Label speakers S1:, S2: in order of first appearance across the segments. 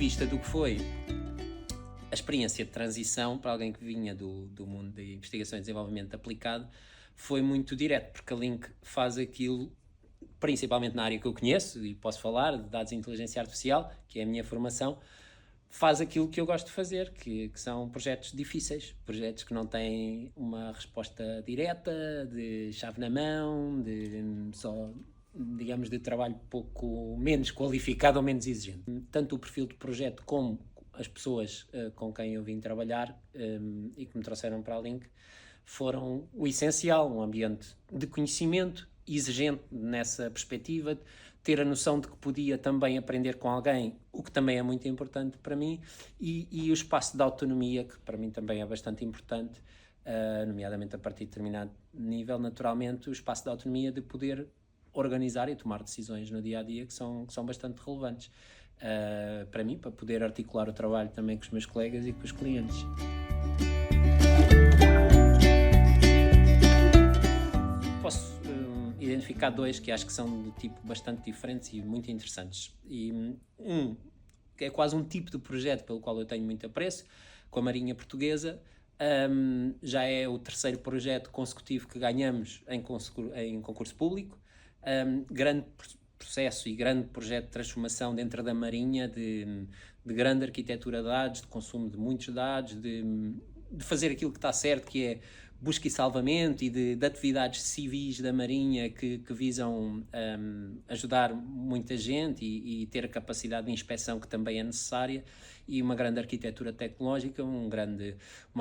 S1: vista do que foi a experiência de transição para alguém que vinha do mundo de investigação e desenvolvimento aplicado, foi muito direto, porque a Link faz aquilo, principalmente na área que eu conheço, e posso falar de dados de inteligência artificial, que é a minha formação, faz aquilo que eu gosto de fazer, que são projetos difíceis, projetos que não têm uma resposta direta, de chave na mão, digamos, de trabalho pouco menos qualificado ou menos exigente. Tanto o perfil de projeto como as pessoas com quem eu vim trabalhar e que me trouxeram para a Link foram o essencial, um ambiente de conhecimento exigente nessa perspectiva, ter a noção de que podia também aprender com alguém, o que também é muito importante para mim, e o espaço de autonomia, que para mim também é bastante importante, nomeadamente a partir de determinado nível, naturalmente, o espaço de autonomia de poder organizar e tomar decisões no dia-a-dia que são bastante relevantes para mim, para poder articular o trabalho também com os meus colegas e com os clientes. Posso identificar dois que acho que são de tipo bastante diferentes e muito interessantes. E que é quase um tipo de projeto pelo qual eu tenho muito apreço, com a Marinha Portuguesa. Já é o terceiro projeto consecutivo que ganhamos em concurso público. Grande processo e grande projeto de transformação dentro da Marinha, de grande arquitetura de dados, de consumo de muitos dados, de fazer aquilo que está certo, que é busca e salvamento, e de atividades civis da Marinha que visam ajudar muita gente e ter a capacidade de inspeção que também é necessária, e uma grande arquitetura tecnológica, uma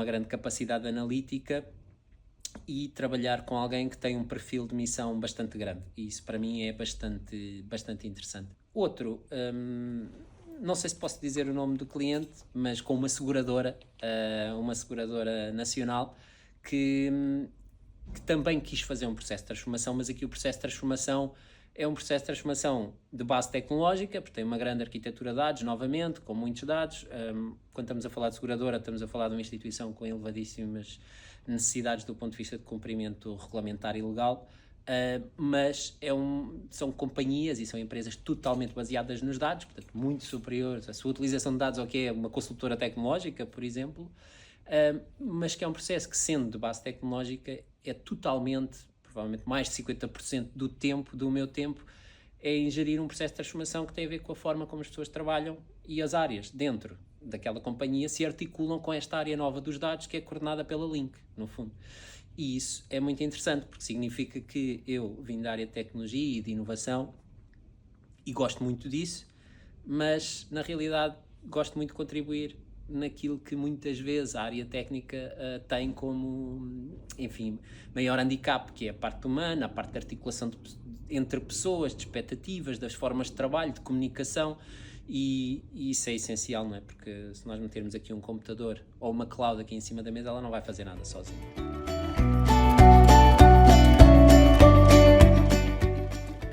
S1: grande capacidade analítica, e trabalhar com alguém que tem um perfil de missão bastante grande. E isso para mim é bastante interessante. Outro, não sei se posso dizer o nome do cliente, mas com uma seguradora nacional, que também quis fazer um processo de transformação, mas aqui o processo de transformação é um processo de transformação de base tecnológica, porque tem uma grande arquitetura de dados, novamente, com muitos dados. Quando estamos a falar de seguradora, estamos a falar de uma instituição com elevadíssimas necessidades do ponto de vista de cumprimento regulamentar e legal, mas são companhias e são empresas totalmente baseadas nos dados, portanto, muito superiores. A sua utilização de dados ao que é uma consultora tecnológica, por exemplo, mas que é um processo que, sendo de base tecnológica, é totalmente, provavelmente mais de 50% do meu tempo, é ingerir um processo de transformação que tem a ver com a forma como as pessoas trabalham e as áreas dentro daquela companhia se articulam com esta área nova dos dados, que é coordenada pela Link, no fundo. E isso é muito interessante, porque significa que eu vim da área de tecnologia e de inovação e gosto muito disso, mas na realidade gosto muito de contribuir naquilo que muitas vezes a área técnica tem como, enfim, maior handicap, que é a parte humana, a parte de articulação entre pessoas, de expectativas, das formas de trabalho, de comunicação, e isso é essencial, não é? Porque se nós metermos aqui um computador ou uma cloud aqui em cima da mesa, ela não vai fazer nada sozinha.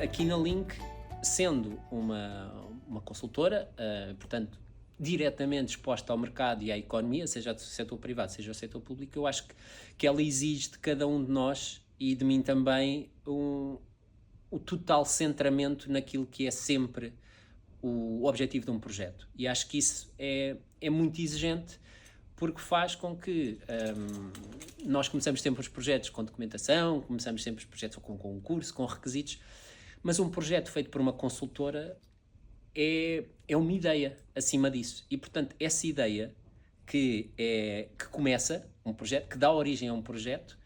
S1: Aqui na Link, sendo uma consultora, portanto, diretamente exposta ao mercado e à economia, seja o setor privado, seja o setor público, eu acho que ela exige de cada um de nós e de mim também o total centramento naquilo que é sempre o objetivo de um projeto. E acho que isso é muito exigente, porque faz com que nós começamos sempre os projetos com documentação, começamos sempre os projetos com concurso, com requisitos, mas um projeto feito por uma consultora é uma ideia acima disso. E, portanto, essa ideia que começa um projeto, que dá origem a um projeto,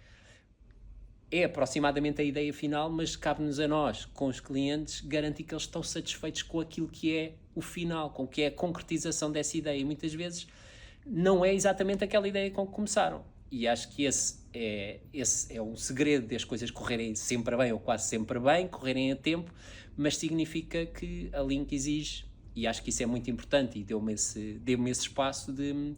S1: é aproximadamente a ideia final, mas cabe-nos a nós, com os clientes, garantir que eles estão satisfeitos com aquilo que é o final, com o que é a concretização dessa ideia. E muitas vezes não é exatamente aquela ideia com que começaram. E acho que esse é um segredo das coisas correrem sempre bem, ou quase sempre bem, correrem a tempo, mas significa que a Link exige, e acho que isso é muito importante, e deu-me esse espaço de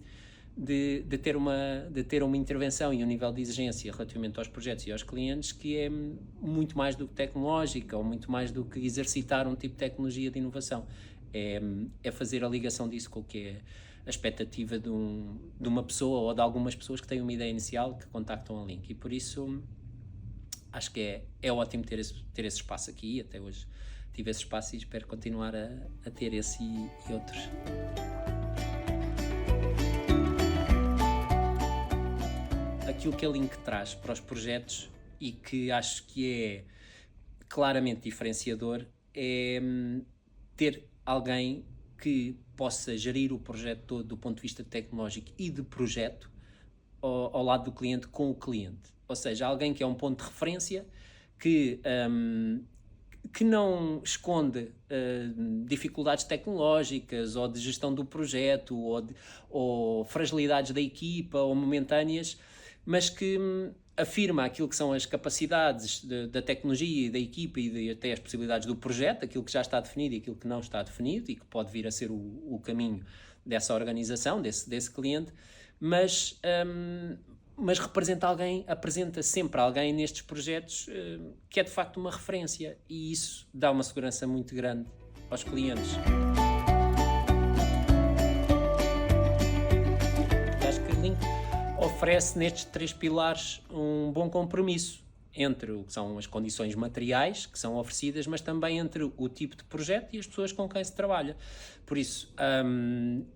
S1: ter uma intervenção e um nível de exigência relativamente aos projetos e aos clientes que é muito mais do que tecnológica, ou muito mais do que exercitar um tipo de tecnologia de inovação. É fazer a ligação disso com o que é a expectativa de uma pessoa ou de algumas pessoas que têm uma ideia inicial que contactam a Link. E por isso acho que é ótimo ter esse espaço aqui. Até hoje tive esse espaço e espero continuar a ter esse e outros. aquilo que a Link traz para os projetos e que acho que é claramente diferenciador é ter alguém que possa gerir o projeto todo do ponto de vista tecnológico e de projeto ao lado do cliente, com o cliente. Ou seja, alguém que é um ponto de referência, que não esconde dificuldades tecnológicas ou de gestão do projeto ou fragilidades da equipa ou momentâneas, mas que afirma aquilo que são as capacidades da tecnologia e da equipa e até as possibilidades do projeto, aquilo que já está definido e aquilo que não está definido e que pode vir a ser o caminho dessa organização, desse cliente, mas apresenta sempre alguém nestes projetos que é de facto uma referência, e isso dá uma segurança muito grande aos clientes. Acho que a Link oferece nestes 3 pilares um bom compromisso entre o que são as condições materiais que são oferecidas, mas também entre o tipo de projeto e as pessoas com quem se trabalha. Por isso,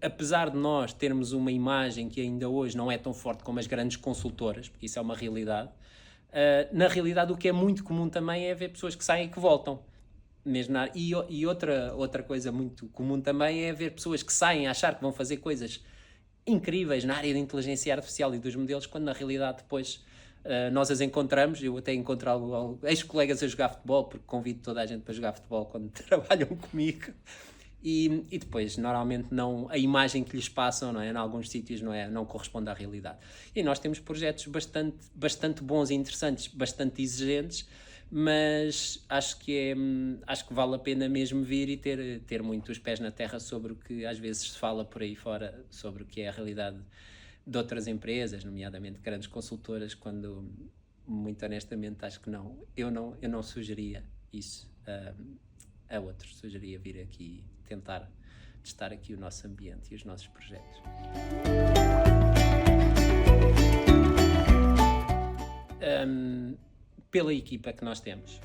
S1: apesar de nós termos uma imagem que ainda hoje não é tão forte como as grandes consultoras, porque isso é uma realidade, na realidade o que é muito comum também é ver pessoas que saem e que voltam. E outra coisa muito comum também é ver pessoas que saem a achar que vão fazer coisas incríveis na área da inteligência artificial e dos modelos, quando na realidade depois nós as encontramos. Eu até encontro ex-colegas a jogar futebol, porque convido toda a gente para jogar futebol quando trabalham comigo, e depois normalmente a imagem que lhes passam, não é, em alguns sítios não corresponde à realidade. E nós temos projetos bastante bons e interessantes, bastante exigentes, mas acho que vale a pena mesmo vir e ter muito os pés na terra sobre o que às vezes se fala por aí fora, sobre o que é a realidade de outras empresas, nomeadamente grandes consultoras, quando, muito honestamente, acho que eu não sugeria isso a outros. Sugeria vir aqui tentar testar aqui o nosso ambiente e os nossos projetos. Pela equipa que nós temos,